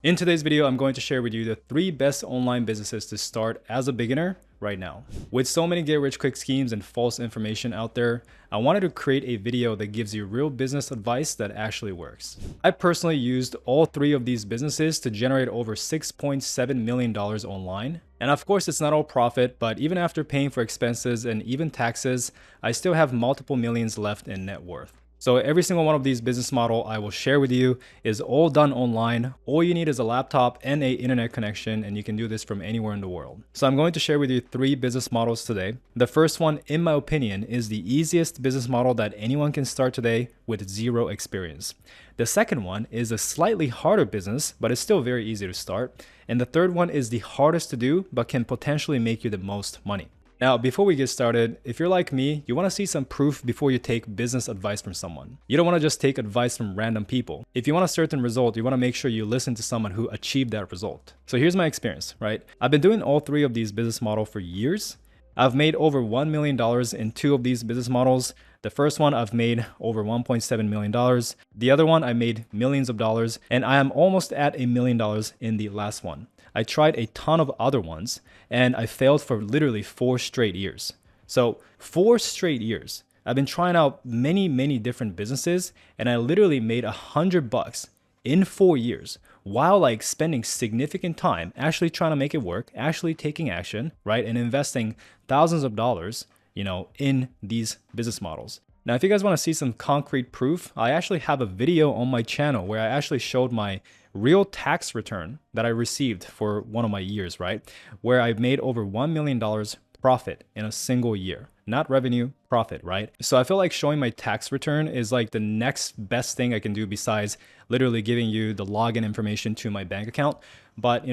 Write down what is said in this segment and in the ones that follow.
In today's video, I'm going to share with you the 3 best online businesses to start as a beginner right now. With so many get rich quick schemes and false information out there, I wanted to create a video that gives you real business advice that actually works. I personally used all 3 of these businesses to generate over $6.7 million online. And of course, it's not all profit, but even after paying for expenses and even taxes, I still have multiple millions left in net worth. So every single one of these business model I will share with you is all done online. All you need is a laptop and a internet connection, and you can do this from anywhere in the world. So I'm going to share with you 3 business models today. The first one, in my opinion, is the easiest business model that anyone can start today with 0 experience. The second one is a slightly harder business, but it's still very easy to start. And the third one is the hardest to do, but can potentially make you the most money. Now, before we get started, if you're like me, you want to see some proof before you take business advice from someone. You don't want to just take advice from random people. If you want a certain result, you want to make sure you listen to someone who achieved that result. So here's my experience, right? I've been doing all 3 of these business models for years. I've made over $1 million in 2 of these business models. The first one, I've made over $1.7 million. The other one, I made millions of dollars, and I am almost at $1 million in the last one. I tried a ton of other ones, and I failed for literally 4 straight years. So 4 straight years. I've been trying out many different businesses, and I literally made $100 in 4 years while spending significant time actually trying to make it work, actually taking action, right? And investing thousands of dollars, in these business models. Now, if you guys want to see some concrete proof, I actually have a video on my channel where I actually showed my real tax return that I received for one of my years, right? Where I've made over $1 million profit in a single year. Not revenue, profit, right? So I feel like showing my tax return is like the next best thing I can do besides literally giving you the login information to my bank account. But,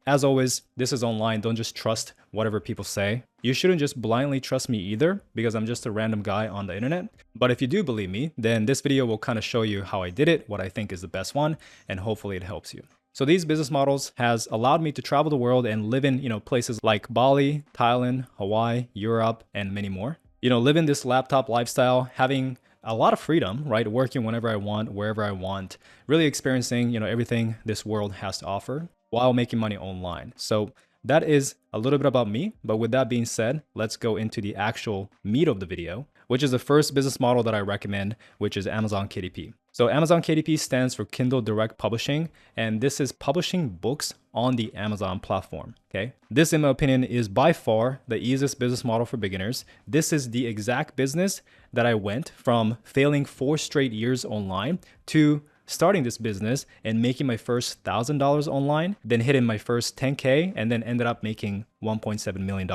as always, this is online. Don't just trust whatever people say. You shouldn't just blindly trust me either, because I'm just a random guy on the internet. But if you do believe me, then this video will kind of show you how I did it, what I think is the best one, and hopefully it helps you. So these business models has allowed me to travel the world and live in, places like Bali, Thailand, Hawaii, Europe, and many more. Living this laptop lifestyle, having a lot of freedom, right? Working whenever I want, wherever I want, really experiencing, everything this world has to offer while making money online. So that is a little bit about me. But with that being said, let's go into the actual meat of the video, which is the first business model that I recommend, which is Amazon KDP. So Amazon KDP stands for Kindle Direct Publishing, and this is publishing books on the Amazon platform, okay? This, in my opinion, is by far the easiest business model for beginners. This is the exact business that I went from failing 4 straight years online to starting this business and making my first $1,000 online, then hitting my first 10K, and then ended up making $1.7 million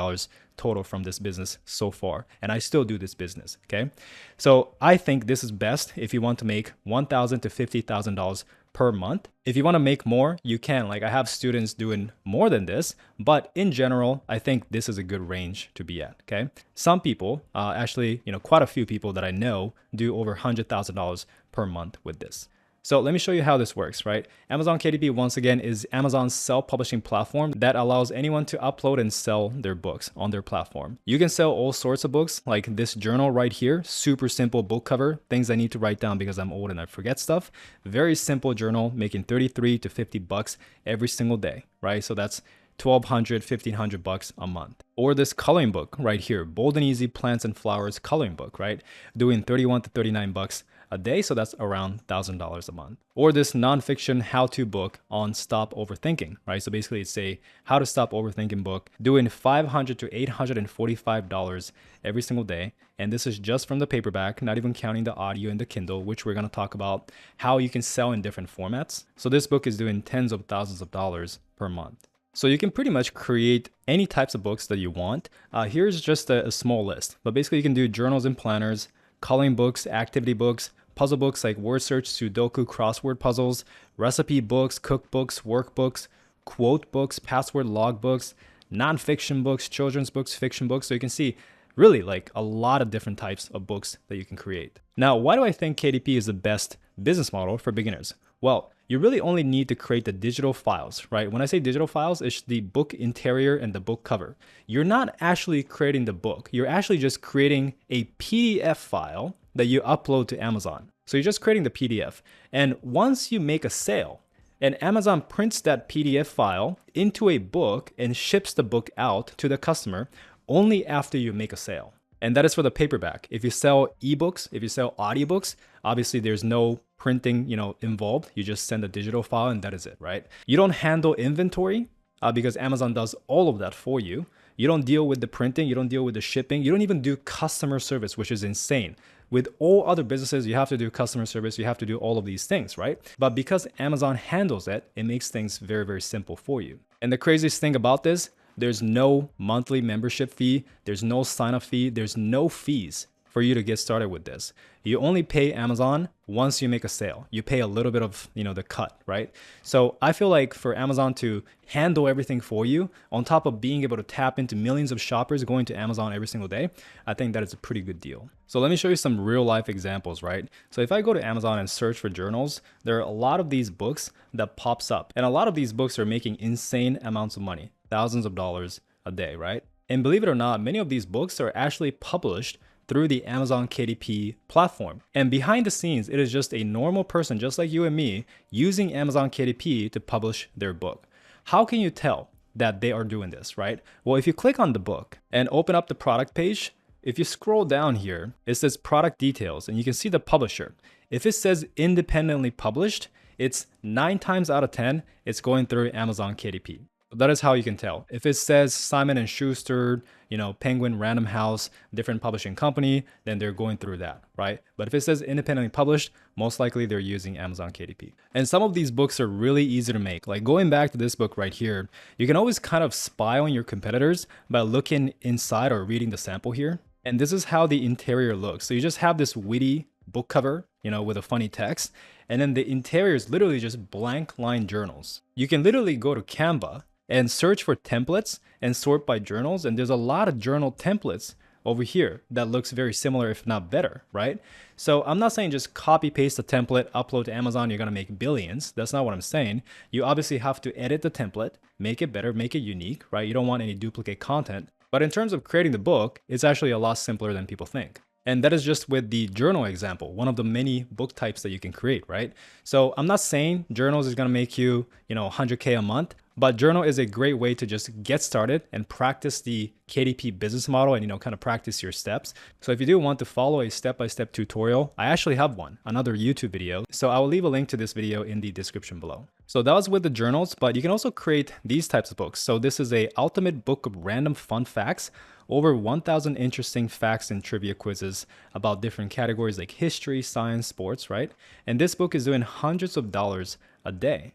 total from this business so far. And I still do this business, okay? So I think this is best if you want to make $1,000 to $50,000 per month. If you want to make more, you can. I have students doing more than this, but in general, I think this is a good range to be at, okay? Some people, actually, quite a few people that I know do over $100,000 per month with this. So let me show you how this works, right? Amazon KDP, once again, is Amazon's self-publishing platform that allows anyone to upload and sell their books on their platform. You can sell all sorts of books, like this journal right here, super simple book cover, things I need to write down because I'm old and I forget stuff. Very simple journal, making 33 to 50 bucks every single day, right? So that's $1,200, $1,500 a month. Or this coloring book right here, Bold and Easy Plants and Flowers coloring book, right? Doing 31 to 39 bucks a day, so that's around $1,000 a month. Or this nonfiction how-to book on stop overthinking, right? So basically it's a how to stop overthinking book, doing $500 to $845 every single day. And this is just from the paperback, not even counting the audio and the Kindle, which we're gonna talk about how you can sell in different formats. So this book is doing tens of thousands of dollars per month. So you can pretty much create any types of books that you want. Here's just a small list, but basically you can do journals and planners, coloring books, activity books, puzzle books like word search, Sudoku, crossword puzzles, recipe books, cookbooks, workbooks, quote books, password log books, nonfiction books, children's books, fiction books. So you can see really a lot of different types of books that you can create. Now, why do I think KDP is the best business model for beginners? Well, you really only need to create the digital files, right? When I say digital files, it's the book interior and the book cover. You're not actually creating the book. You're actually just creating a PDF file that you upload to Amazon. So you're just creating the PDF. And once you make a sale, And Amazon prints that PDF file into a book and ships the book out to the customer only after you make a sale. And that is for the paperback. If you sell ebooks, if you sell audiobooks, obviously there's no printing, involved. You just send a digital file and that is it, right? You don't handle inventory because Amazon does all of that for you. You don't deal with the printing, you don't deal with the shipping, you don't even do customer service, which is insane. With all other businesses, you have to do customer service, you have to do all of these things, right? But because Amazon handles it, it makes things very, very simple for you. And the craziest thing about this, there's no monthly membership fee, there's no sign-up fee, there's no fees for you to get started with this. You only pay Amazon once you make a sale. You pay a little bit of, the cut, right? So I feel like for Amazon to handle everything for you, on top of being able to tap into millions of shoppers going to Amazon every single day, I think that is a pretty good deal. So let me show you some real life examples, right? So if I go to Amazon and search for journals, there are a lot of these books that pops up. And a lot of these books are making insane amounts of money, thousands of dollars a day, right? And believe it or not, many of these books are actually published through the Amazon KDP platform. And behind the scenes, it is just a normal person just like you and me using Amazon KDP to publish their book. How can you tell that they are doing this, right? Well, if you click on the book and open up the product page, if you scroll down here, it says product details and you can see the publisher. If it says independently published, it's 9 times out of 10, it's going through Amazon KDP. That is how you can tell. If it says Simon & Schuster, Penguin Random House, different publishing company, then they're going through that, right? But if it says independently published, most likely they're using Amazon KDP. And some of these books are really easy to make. Like going back to this book right here, you can always kind of spy on your competitors by looking inside or reading the sample here. And this is how the interior looks. So you just have this witty book cover, with a funny text. And then the interior is literally just blank line journals. You can literally go to Canva and search for templates and sort by journals. And there's a lot of journal templates over here that looks very similar, if not better, right? So I'm not saying just copy paste the template, upload to Amazon, you're gonna make billions. That's not what I'm saying. You obviously have to edit the template, make it better, make it unique, right? You don't want any duplicate content. But in terms of creating the book, it's actually a lot simpler than people think. And that is just with the journal example, one of the many book types that you can create, right? So I'm not saying journals is gonna make you, 100K a month, but journal is a great way to just get started and practice the KDP business model and, kind of practice your steps. So if you do want to follow a step-by-step tutorial, I actually have one, another YouTube video. So I will leave a link to this video in the description below. So that was with the journals, but you can also create these types of books. So this is a ultimate book of random fun facts, over 1,000 interesting facts and trivia quizzes about different categories like history, science, sports, right? And this book is doing hundreds of dollars a day.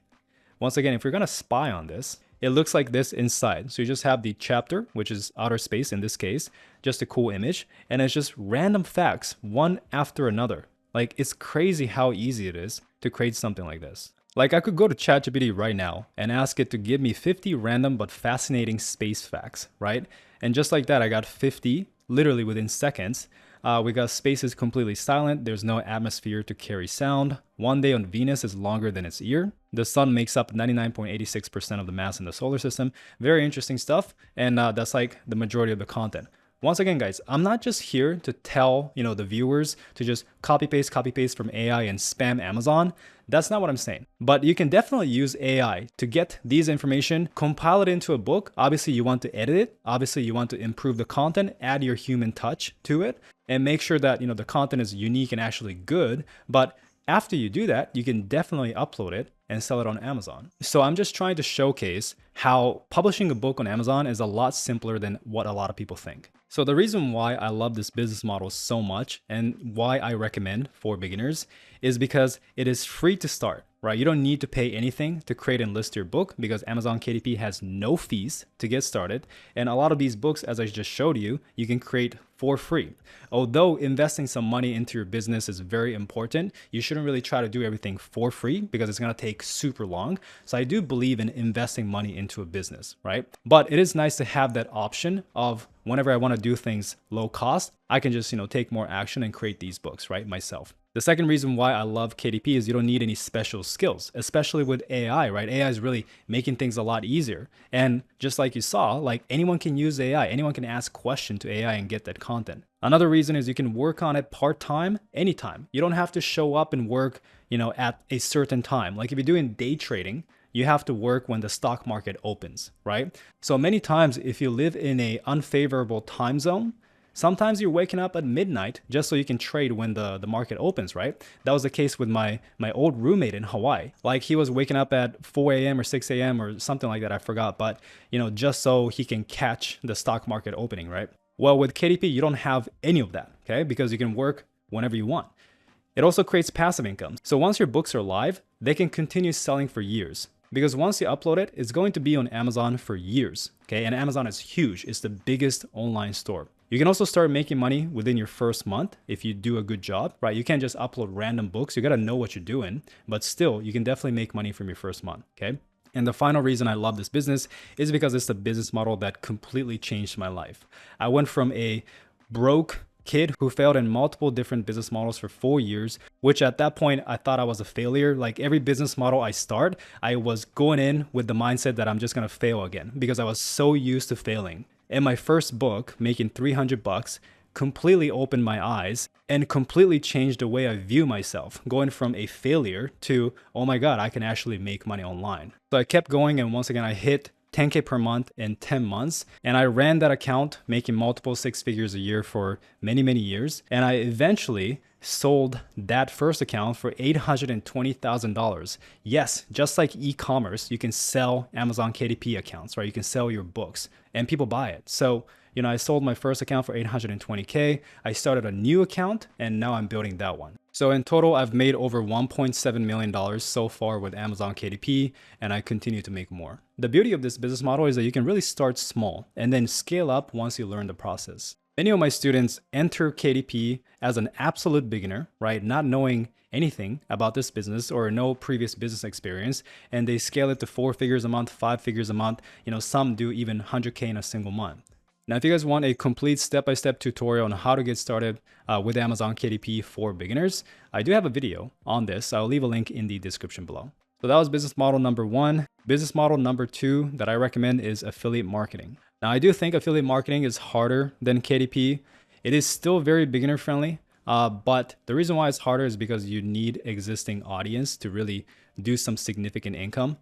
Once again, if you're gonna spy on this, it looks like this inside. So you just have the chapter, which is outer space in this case, just a cool image, and it's just random facts, one after another. Like, it's crazy how easy it is to create something like this. Like, I could go to ChatGPT right now and ask it to give me 50 random but fascinating space facts, right? And just like that, I got 50 literally within seconds. We got space is completely silent. There's no atmosphere to carry sound. One day on Venus is longer than its year. The sun makes up 99.86% of the mass in the solar system. Very interesting stuff. And that's like the majority of the content. Once again, guys, I'm not just here to tell, the viewers to just copy paste from AI and spam Amazon. That's not what I'm saying. But you can definitely use AI to get these information, compile it into a book. Obviously, you want to edit it. Obviously, you want to improve the content, add your human touch to it, and make sure that, the content is unique and actually good. But after you do that, you can definitely upload it and sell it on Amazon. So I'm just trying to showcase how publishing a book on Amazon is a lot simpler than what a lot of people think. So the reason why I love this business model so much and why I recommend for beginners is because it is free to start, right? You don't need to pay anything to create and list your book because Amazon KDP has no fees to get started. And a lot of these books, as I just showed you, you can create for free. Although investing some money into your business is very important, you shouldn't really try to do everything for free because it's gonna take super long. So I do believe in investing money into a business, right? But it is nice to have that option of whenever I wanna do things low cost, I can just, take more action and create these books, right, myself. The second reason why I love KDP is you don't need any special skills, especially with AI, right? AI is really making things a lot easier. And just like you saw, like anyone can use AI, anyone can ask questions to AI and get that content. Another reason is you can work on it part-time anytime. You don't have to show up and work, at a certain time. Like if you're doing day trading, you have to work when the stock market opens, right? So many times if you live in a unfavorable time zone, sometimes you're waking up at midnight just so you can trade when the market opens, right? That was the case with my old roommate in Hawaii. Like he was waking up at 4 a.m. or 6 a.m. or something like that, I forgot, but just so he can catch the stock market opening, right? Well, with KDP, you don't have any of that, okay? Because you can work whenever you want. It also creates passive income. So once your books are live, they can continue selling for years. Because once you upload it, it's going to be on Amazon for years, okay? And Amazon is huge. It's the biggest online store. You can also start making money within your first month if you do a good job, right? You can't just upload random books. You got to know what you're doing, but still, you can definitely make money from your first month, okay? And the final reason I love this business is because it's the business model that completely changed my life. I went from a broke kid who failed in multiple different business models for 4 years, which at that point I thought I was a failure. Like every business model I start, I was going in with the mindset that I'm just gonna fail again because I was so used to failing. And my first book, making $300, completely opened my eyes and completely changed the way I view myself, going from a failure to, oh my God, I can actually make money online. So I kept going, and once again, I hit 10K per month in 10 months. And I ran that account, making multiple six figures a year for many, many years. And I eventually sold that first account for $820,000. Yes, just like e-commerce, you can sell Amazon KDP accounts, right? You can sell your books and people buy it. So, I sold my first account for 820K. I started a new account and now I'm building that one. So in total, I've made over $1.7 million so far with Amazon KDP, and I continue to make more. The beauty of this business model is that you can really start small and then scale up once you learn the process. Many of my students enter KDP as an absolute beginner, right? Not knowing anything about this business or no previous business experience, and they scale it to 4 figures a month, 5 figures a month. Some do even 100K in a single month. Now, if you guys want a complete step-by-step tutorial on how to get started with Amazon KDP for beginners, I do have a video on this. I'll leave a link in the description below. So that was business model number 1. Business model number 2 that I recommend is affiliate marketing. Now, I do think affiliate marketing is harder than KDP. It is still very beginner friendly, but the reason why it's harder is because you need existing audience to really do some significant income.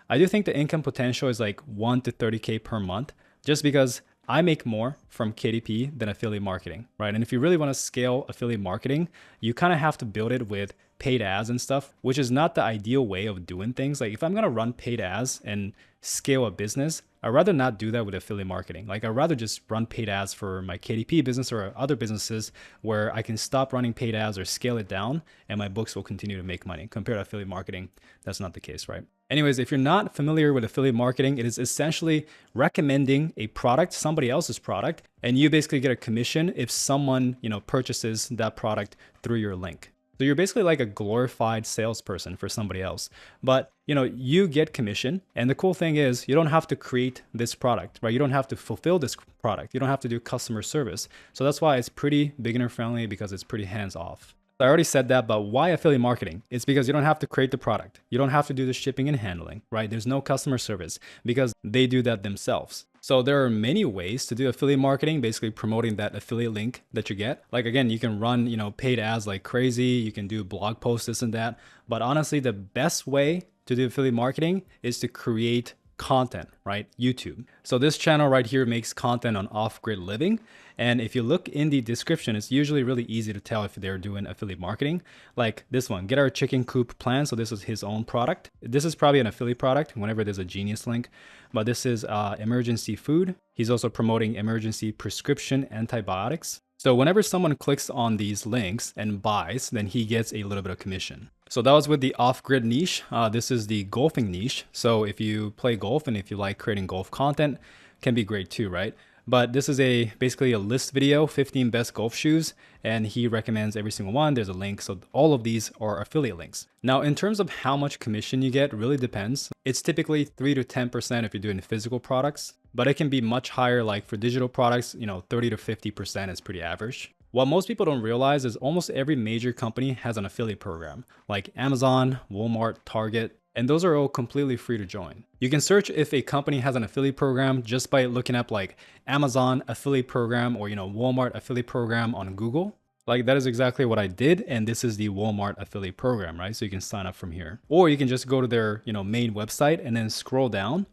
I do think the income potential is like 1 to 30K per month, just because I make more from KDP than affiliate marketing, right? And if you really want to scale affiliate marketing, you kind of have to build it with paid ads and stuff, which is not the ideal way of doing things. Like if I'm going to run paid ads and scale a business, I'd rather not do that with affiliate marketing. Like I'd rather just run paid ads for my KDP business or other businesses where I can stop running paid ads or scale it down and my books will continue to make money. Compared to affiliate marketing, that's not the case, right? Anyways, if you're not familiar with affiliate marketing, it is essentially recommending a product, somebody else's product, and you basically get a commission if someone, purchases that product through your link. So you're basically like a glorified salesperson for somebody else, but you get commission. And the cool thing is you don't have to create this product, right? You don't have to fulfill this product. You don't have to do customer service. So that's why it's pretty beginner friendly, because it's pretty hands off. I already said that, but why affiliate marketing? It's because you don't have to create the product. You don't have to do the shipping and handling, right? There's no customer service because they do that themselves. So there are many ways to do affiliate marketing, basically promoting that affiliate link that you get. Like again, you can run, paid ads like crazy. You can do blog posts, this and that. But honestly, the best way to do affiliate marketing is to create content, right? YouTube. So this channel right here makes content on off-grid living. And if you look in the description, it's usually really easy to tell if they're doing affiliate marketing. Like this one, get our chicken coop plan. So this is his own product. This is probably an affiliate product whenever there's a Genius link, but this is emergency food. He's also promoting emergency prescription antibiotics. So whenever someone clicks on these links and buys, then he gets a little bit of commission. So that was with the off-grid niche. This is the golfing niche. So if you play golf and if you like creating golf content, can be great too, right? But this is basically a list video, 15 best golf shoes, and he recommends every single one. There's a link. So all of these are affiliate links. Now, in terms of how much commission you get, really depends. It's typically 3 to 10% if you're doing physical products, but it can be much higher. Like for digital products, 30 to 50% is pretty average. What most people don't realize is almost every major company has an affiliate program, like Amazon, Walmart, Target. And those are all completely free to join. You can search if a company has an affiliate program just by looking up like Amazon affiliate program or, Walmart affiliate program on Google. Like that is exactly what I did. And this is the Walmart affiliate program, right? So you can sign up from here, or you can just go to their, main website and then scroll down.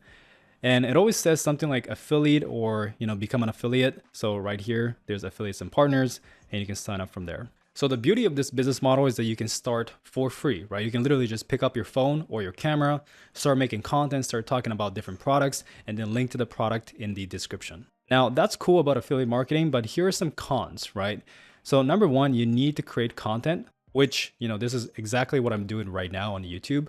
And it always says something like affiliate or, become an affiliate. So right here, there's affiliates and partners, and you can sign up from there. So the beauty of this business model is that you can start for free, right? You can literally just pick up your phone or your camera, start making content, start talking about different products, and then link to the product in the description. Now, that's cool about affiliate marketing, but here are some cons, right? So number one, you need to create content, which, this is exactly what I'm doing right now on YouTube.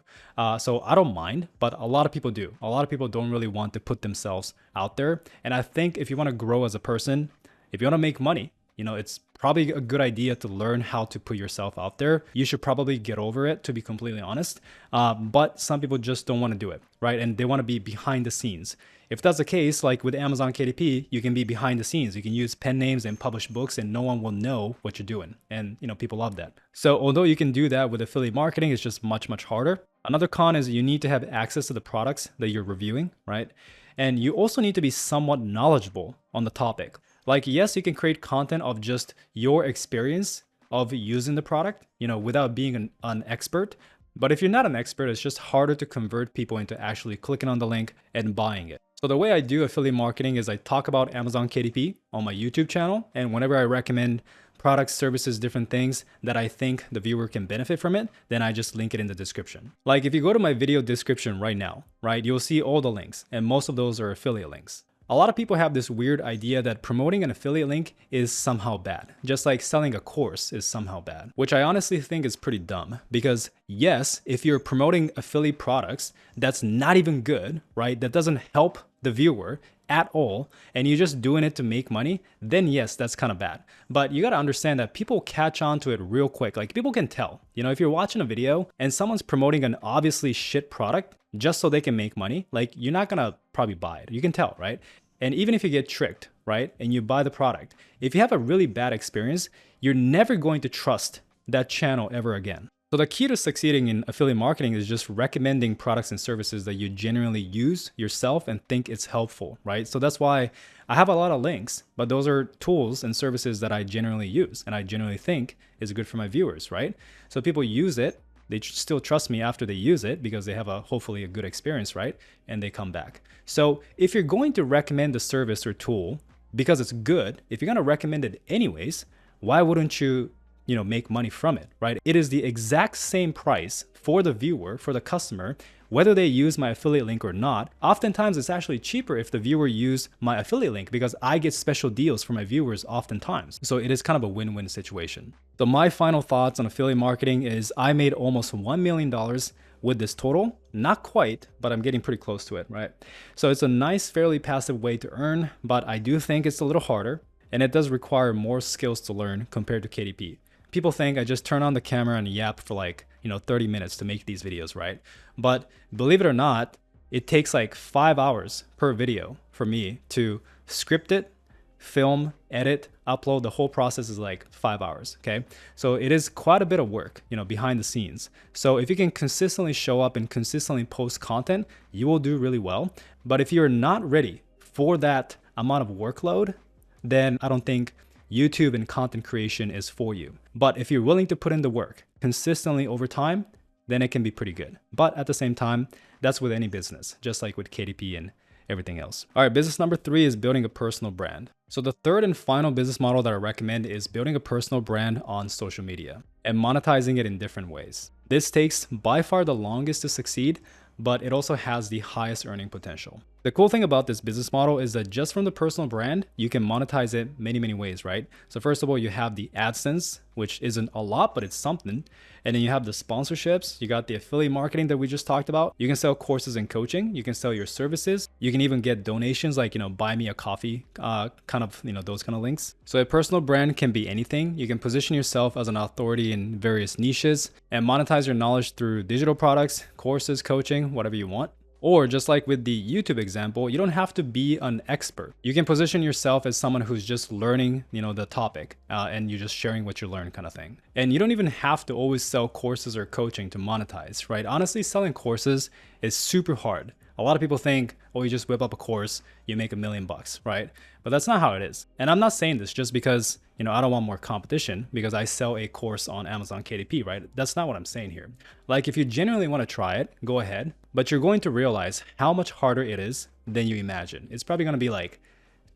So I don't mind, but a lot of people do. A lot of people don't really want to put themselves out there. And I think if you want to grow as a person, if you want to make money, it's probably a good idea to learn how to put yourself out there. You should probably get over it, to be completely honest. But some people just don't want to do it, right? And they want to be behind the scenes. If that's the case, like with Amazon KDP, you can be behind the scenes. You can use pen names and publish books and no one will know what you're doing. And, people love that. So although you can do that with affiliate marketing, it's just much, much harder. Another con is you need to have access to the products that you're reviewing, right? And you also need to be somewhat knowledgeable on the topic. Like, yes, you can create content of just your experience of using the product, without being an expert. But if you're not an expert, it's just harder to convert people into actually clicking on the link and buying it. So the way I do affiliate marketing is I talk about Amazon KDP on my YouTube channel. And whenever I recommend products, services, different things that I think the viewer can benefit from it, then I just link it in the description. Like if you go to my video description right now, right, you'll see all the links and most of those are affiliate links. A lot of people have this weird idea that promoting an affiliate link is somehow bad, just like selling a course is somehow bad, which I honestly think is pretty dumb because yes, if you're promoting affiliate products, that's not even good, right? That doesn't help the viewer at all, and you're just doing it to make money, then yes, that's kind of bad. But you got to understand that people catch on to it real quick. Like people can tell, if you're watching a video and someone's promoting an obviously shit product just so they can make money, like you're not going to probably buy it. You can tell, right? And even if you get tricked, right, and you buy the product, if you have a really bad experience, you're never going to trust that channel ever again. So the key to succeeding in affiliate marketing is just recommending products and services that you genuinely use yourself and think it's helpful, right? So that's why I have a lot of links, but those are tools and services that I genuinely use and I genuinely think is good for my viewers, right? So people use it. They still trust me after they use it because they have hopefully a good experience, right? And they come back. So if you're going to recommend a service or tool because it's good, if you're going to recommend it anyways, why wouldn't you, make money from it, right? It is the exact same price for the viewer, for the customer, whether they use my affiliate link or not. Oftentimes it's actually cheaper if the viewer use my affiliate link because I get special deals for my viewers oftentimes. So it is kind of a win-win situation. So my final thoughts on affiliate marketing is I made almost $1 million with this total. Not quite, but I'm getting pretty close to it, right? So it's a nice, fairly passive way to earn, but I do think it's a little harder and it does require more skills to learn compared to KDP. People think I just turn on the camera and yap for 30 minutes to make these videos, right? But believe it or not, it takes like 5 hours per video for me to script it, film, edit, upload. The whole process is like 5 hours, okay? So it is quite a bit of work, behind the scenes. So if you can consistently show up and consistently post content, you will do really well. But if you're not ready for that amount of workload, then I don't think YouTube and content creation is for you. But if you're willing to put in the work consistently over time, then it can be pretty good. But at the same time, that's with any business, just like with KDP and everything else. All right, business number 3 is building a personal brand. So the third and final business model that I recommend is building a personal brand on social media and monetizing it in different ways. This takes by far the longest to succeed, but it also has the highest earning potential. The cool thing about this business model is that just from the personal brand, you can monetize it many ways, right? So first of all, you have the AdSense, which isn't a lot, but it's something. And then you have the sponsorships. You got the affiliate marketing that we just talked about. You can sell courses and coaching. You can sell your services. You can even get donations like, buy me a coffee, those kind of links. So a personal brand can be anything. You can position yourself as an authority in various niches and monetize your knowledge through digital products, courses, coaching, whatever you want. Or just like with the YouTube example, you don't have to be an expert. You can position yourself as someone who's just learning, the topic, and you're just sharing what you learn kind of thing. And you don't even have to always sell courses or coaching to monetize, right? Honestly, selling courses is super hard. A lot of people think, oh, you just whip up a course, you make $1 million, right? But that's not how it is. And I'm not saying this just because, I don't want more competition because I sell a course on Amazon KDP, right? That's not what I'm saying here. Like if you genuinely want to try it, go ahead, but you're going to realize how much harder it is than you imagine. It's probably going to be like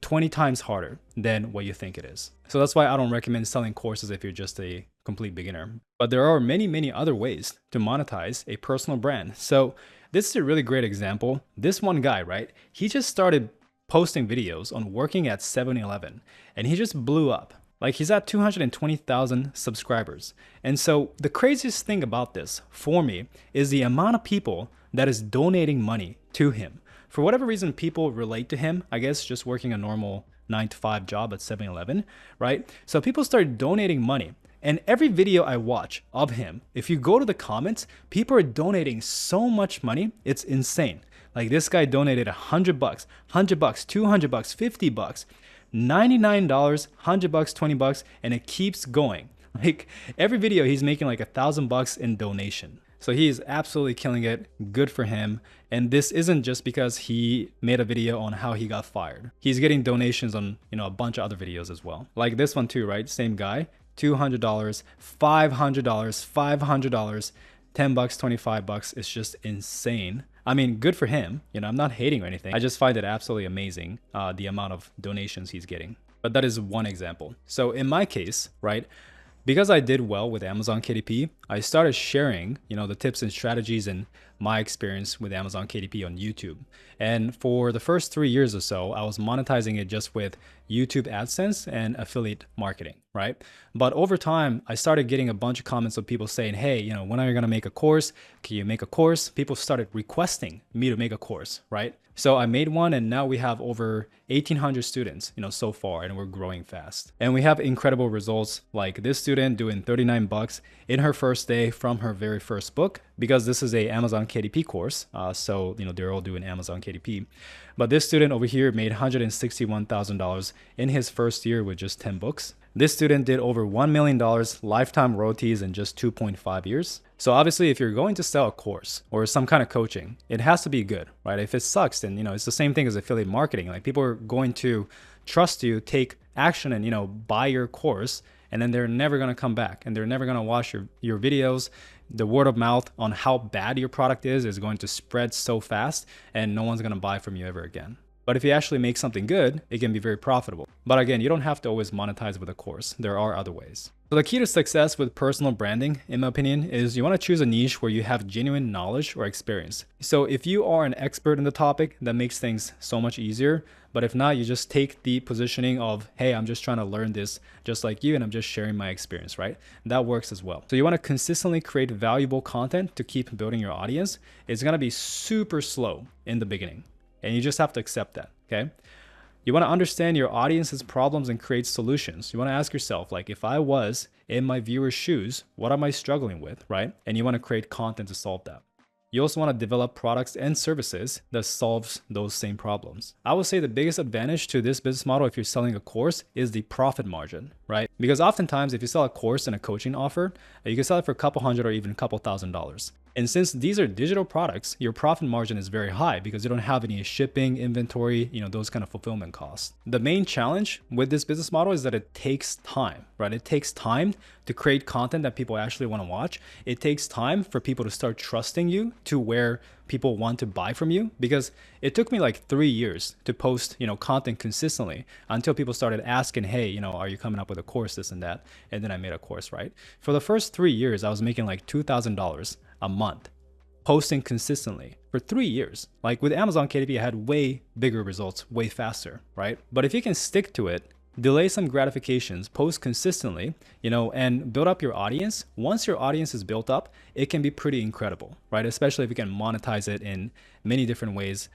20 times harder than what you think it is. So that's why I don't recommend selling courses if you're just a complete beginner. But there are many, many other ways to monetize a personal brand. So this is a really great example. This one guy, right? He just started posting videos on working at 7-Eleven and he just blew up. Like he's at 220,000 subscribers. And so the craziest thing about this for me is the amount of people that is donating money to him. For whatever reason, people relate to him, I guess just working a normal 9-to-5 job at 7-Eleven, right? So people started donating money. And every video I watch of him, if you go to the comments, people are donating so much money, it's insane. Like this guy donated $100, $100, $200, $50, $99, $100, $20, and it keeps going. Like every video he's making like $1,000 in donation. So he is absolutely killing it. Good for him. And this isn't just because he made a video on how he got fired. He's getting donations on, a bunch of other videos as well. Like this one too, right? Same guy. $200, $500, $500, $10, $25. It's just insane. I mean, good for him. I'm not hating or anything. I just find it absolutely amazing, the amount of donations he's getting. But that is one example. So in my case, right, because I did well with Amazon KDP, I started sharing, the tips and strategies and my experience with Amazon KDP on YouTube. And for the first 3 years or so, I was monetizing it just with YouTube AdSense and affiliate marketing, right? But over time, I started getting a bunch of comments of people saying, hey, when are you going to make a course? Can you make a course? People started requesting me to make a course, right? So I made one and now we have over 1,800 students, so far, and we're growing fast. And we have incredible results like this student doing $39 in her first day from her very first book, because this is a Amazon KDP course. So, they're all doing Amazon KDP. But this student over here made $161,000 in his first year with just 10 books. This student did over $1 million lifetime royalties in just 2.5 years. So obviously, if you're going to sell a course or some kind of coaching, it has to be good, right? If it sucks, then, it's the same thing as affiliate marketing. Like people are going to trust you, take action and, buy your course, and then they're never going to come back and they're never going to watch your videos. The word of mouth on how bad your product is going to spread so fast and no one's going to buy from you ever again. But if you actually make something good, it can be very profitable. But again, you don't have to always monetize with a course. There are other ways. So the key to success with personal branding, in my opinion, is you want to choose a niche where you have genuine knowledge or experience. So if you are an expert in the topic, that makes things so much easier. But if not, you just take the positioning of, hey, I'm just trying to learn this just like you, and I'm just sharing my experience, right? That works as well. So you want to consistently create valuable content to keep building your audience. It's going to be super slow in the beginning. And you just have to accept that, okay? You want to understand your audience's problems and create solutions. You want to ask yourself, like, if I was in my viewer's shoes, what am I struggling with, right? And you want to create content to solve that. You also want to develop products and services that solves those same problems. I would say the biggest advantage to this business model if you're selling a course is the profit margin, right? Because oftentimes if you sell a course and a coaching offer, you can sell it for a couple hundred or even a couple $1,000s. And since these are digital products, your profit margin is very high because you don't have any shipping, inventory, those kind of fulfillment costs. The main challenge with this business model is that it takes time, right? It takes time to create content that people actually want to watch. It takes time for people to start trusting you to where people want to buy from you, because it took me like 3 years to post, content consistently until people started asking, hey, are you coming up with a course, this and that? And then I made a course, right? For the first 3 years, I was making like $2,000 a month posting consistently for 3 years. Like with Amazon KDP, I had way bigger results, way faster, right? But if you can stick to it, delay some gratifications, post consistently, and build up your audience. Once your audience is built up, it can be pretty incredible, right? Especially if you can monetize it in many different ways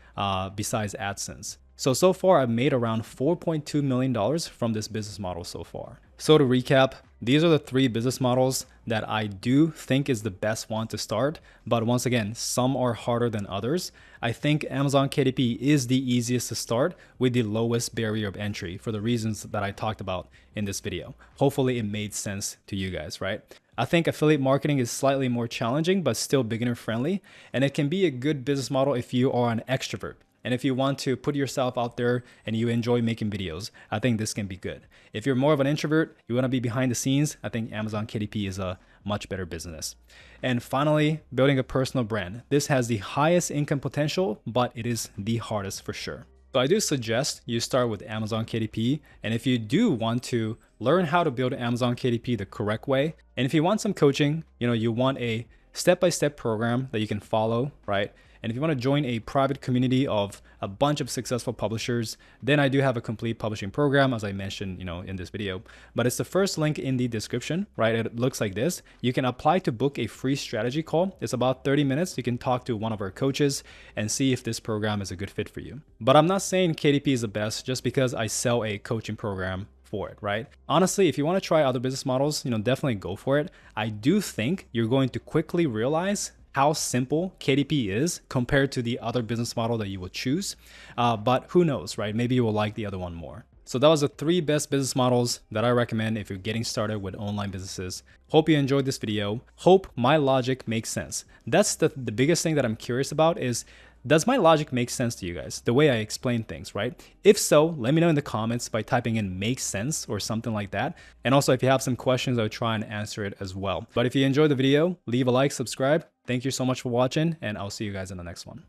besides AdSense. So far I've made around $4.2 million from this business model so far. So to recap, These are the 3 business models that I do think is the best one to start. But once again, some are harder than others. I think Amazon KDP is the easiest to start with the lowest barrier of entry for the reasons that I talked about in this video. Hopefully it made sense to you guys, right? I think affiliate marketing is slightly more challenging, but still beginner friendly. And it can be a good business model if you are an extrovert. And if you want to put yourself out there and you enjoy making videos, I think this can be good. If you're more of an introvert, you want to be behind the scenes, I think Amazon KDP is a much better business. And finally, building a personal brand. This has the highest income potential, but it is the hardest for sure. So I do suggest you start with Amazon KDP. And if you do want to learn how to build Amazon KDP the correct way, and if you want some coaching, you want a step-by-step program that you can follow, right? And if you want to join a private community of a bunch of successful publishers, then I do have a complete publishing program, as I mentioned, in this video. But it's the first link in the description, right? It looks like this. You can apply to book a free strategy call. It's about 30 minutes. You can talk to one of our coaches and see if this program is a good fit for you. But I'm not saying KDP is the best just because I sell a coaching program for it, right? Honestly, if you want to try other business models, definitely go for it. I do think you're going to quickly realize how simple KDP is compared to the other business model that you will choose. But who knows, right? Maybe you will like the other one more. So that was the 3 best business models that I recommend if you're getting started with online businesses. Hope you enjoyed this video. Hope my logic makes sense. That's the biggest thing that I'm curious about is, does my logic make sense to you guys? The way I explain things, right? If so, let me know in the comments by typing in "makes sense" or something like that. And also, if you have some questions, I'll try and answer it as well. But if you enjoyed the video, leave a like, subscribe. Thank you so much for watching, and I'll see you guys in the next one.